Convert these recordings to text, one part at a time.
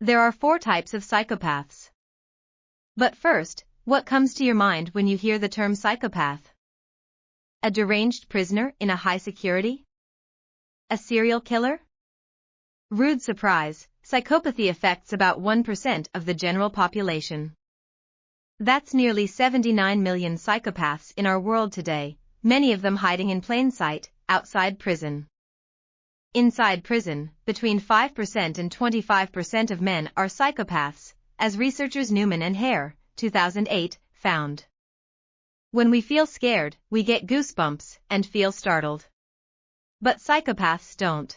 There are 4 types of psychopaths. But first, what comes to your mind when you hear the term psychopath? A deranged prisoner in a high security? A serial killer? Rude surprise, psychopathy affects about 1% of the general population. That's nearly 79 million psychopaths in our world today, many of them hiding in plain sight, outside prison. Inside prison, between 5% and 25% of men are psychopaths, as researchers Newman and Hare, 2008, found. When we feel scared, we get goosebumps and feel startled. But psychopaths don't.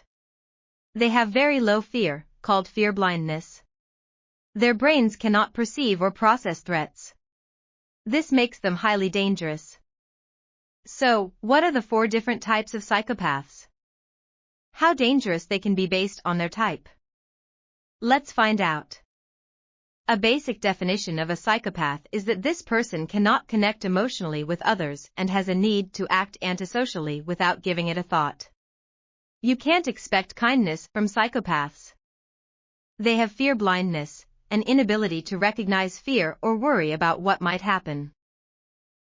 They have very low fear, called fear-blindness. Their brains cannot perceive or process threats. This makes them highly dangerous. So, what are the 4 different types of psychopaths? How dangerous they can be based on their type? Let's find out. A basic definition of a psychopath is that this person cannot connect emotionally with others and has a need to act antisocially without giving it a thought. You can't expect kindness from psychopaths. They have fear blindness, an inability to recognize fear or worry about what might happen.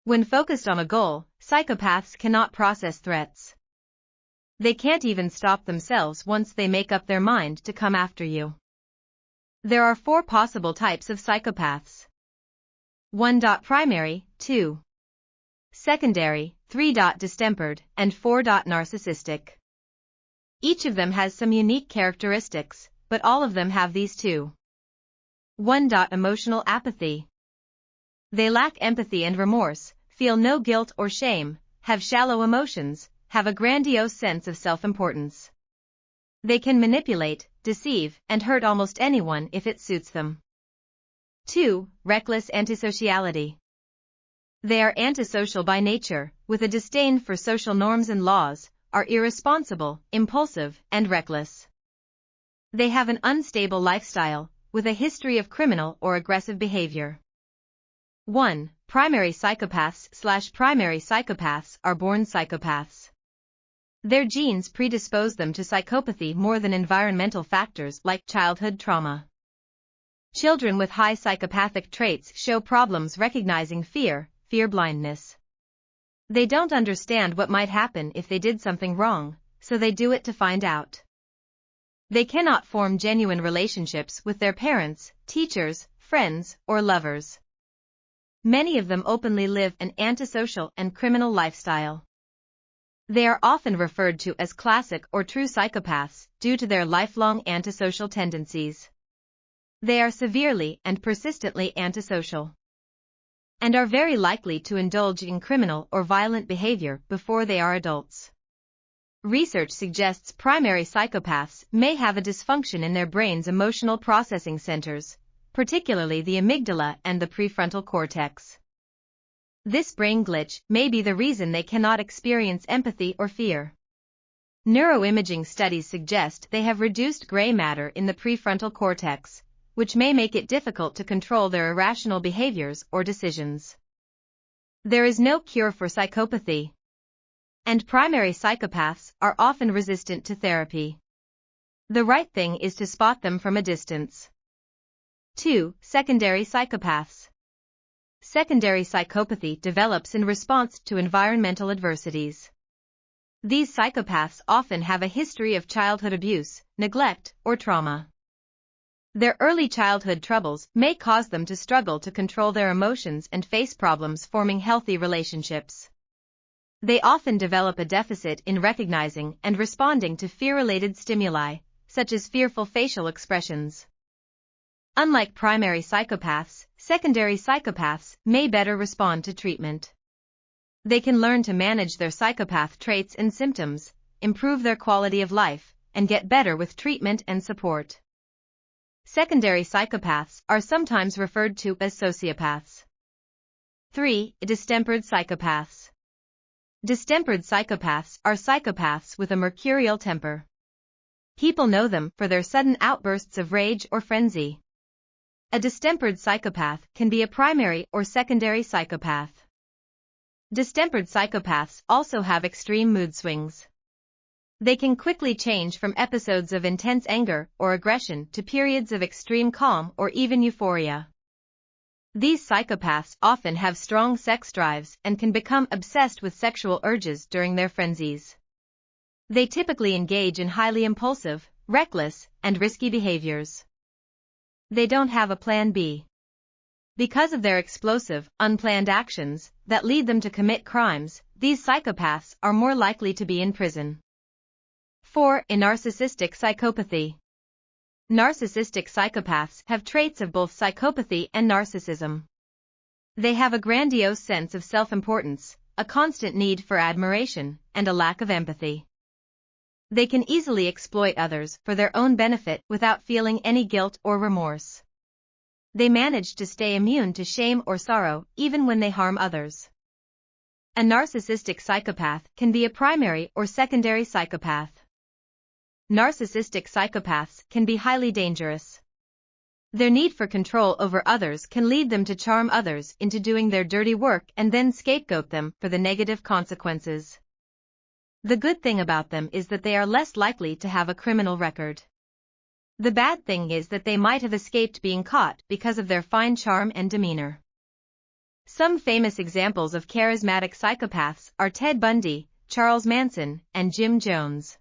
When focused on a goal, psychopaths cannot process threats. They can't even stop themselves once they make up their mind to come after you. There are 4 possible types of psychopaths. 1. Primary, 2. Secondary, 3. Distempered, and 4. Narcissistic. Each of them has some unique characteristics, but all of them have these 2. 1. Emotional apathy. They lack empathy and remorse, feel no guilt or shame, have shallow emotions, have a grandiose sense of self-importance. They can manipulate, deceive, and hurt almost anyone if it suits them. 2. Reckless antisociality. They are antisocial by nature, with a disdain for social norms and laws, are irresponsible, impulsive, and reckless. They have an unstable lifestyle, with a history of criminal or aggressive behavior. 1. Primary psychopaths/primary psychopaths are born psychopaths. Their genes predispose them to psychopathy more than environmental factors like childhood trauma. Children with high psychopathic traits show problems recognizing fear blindness. They don't understand what might happen if they did something wrong, so they do it to find out. They cannot form genuine relationships with their parents, teachers, friends, or lovers. Many of them openly live an antisocial and criminal lifestyle. They are often referred to as classic or true psychopaths due to their lifelong antisocial tendencies. They are severely and persistently antisocial, and are very likely to indulge in criminal or violent behavior before they are adults. Research suggests primary psychopaths may have a dysfunction in their brain's emotional processing centers, particularly the amygdala and the prefrontal cortex. This brain glitch may be the reason they cannot experience empathy or fear. Neuroimaging studies suggest they have reduced gray matter in the prefrontal cortex, which may make it difficult to control their irrational behaviors or decisions. There is no cure for psychopathy, and primary psychopaths are often resistant to therapy. The right thing is to spot them from a distance. 2. Secondary psychopaths. Secondary psychopathy develops in response to environmental adversities. These psychopaths often have a history of childhood abuse, neglect, or trauma. Their early childhood troubles may cause them to struggle to control their emotions and face problems forming healthy relationships. They often develop a deficit in recognizing and responding to fear-related stimuli, such as fearful facial expressions. Unlike primary psychopaths, secondary psychopaths may better respond to treatment. They can learn to manage their psychopath traits and symptoms, improve their quality of life, and get better with treatment and support. Secondary psychopaths are sometimes referred to as sociopaths. 3. Distempered psychopaths. Distempered psychopaths are psychopaths with a mercurial temper. People know them for their sudden outbursts of rage or frenzy. A distempered psychopath can be a primary or secondary psychopath. Distempered psychopaths also have extreme mood swings. They can quickly change from episodes of intense anger or aggression to periods of extreme calm or even euphoria. These psychopaths often have strong sex drives and can become obsessed with sexual urges during their frenzies. They typically engage in highly impulsive, reckless, and risky behaviors. They don't have a plan B. Because of their explosive, unplanned actions that lead them to commit crimes, these psychopaths are more likely to be in prison. 4. Narcissistic psychopathy. Narcissistic psychopaths have traits of both psychopathy and narcissism. They have a grandiose sense of self-importance, a constant need for admiration, and a lack of empathy. They can easily exploit others for their own benefit without feeling any guilt or remorse. They manage to stay immune to shame or sorrow even when they harm others. A narcissistic psychopath can be a primary or secondary psychopath. Narcissistic psychopaths can be highly dangerous. Their need for control over others can lead them to charm others into doing their dirty work and then scapegoat them for the negative consequences. The good thing about them is that they are less likely to have a criminal record. The bad thing is that they might have escaped being caught because of their fine charm and demeanor. Some famous examples of charismatic psychopaths are Ted Bundy, Charles Manson, and Jim Jones.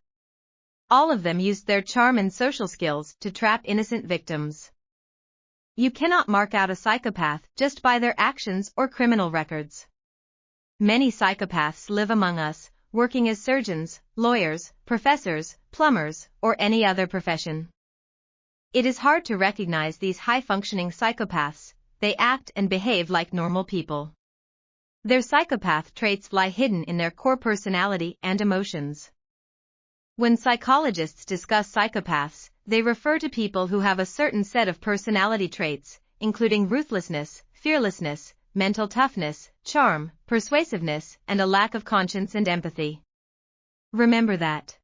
All of them used their charm and social skills to trap innocent victims. You cannot mark out a psychopath just by their actions or criminal records. Many psychopaths live among us, working as surgeons, lawyers, professors, plumbers, or any other profession. It is hard to recognize these high-functioning psychopaths. They act and behave like normal people. Their psychopath traits lie hidden in their core personality and emotions. When psychologists discuss psychopaths, they refer to people who have a certain set of personality traits, including ruthlessness, fearlessness, mental toughness, charm, persuasiveness, and a lack of conscience and empathy. Remember that.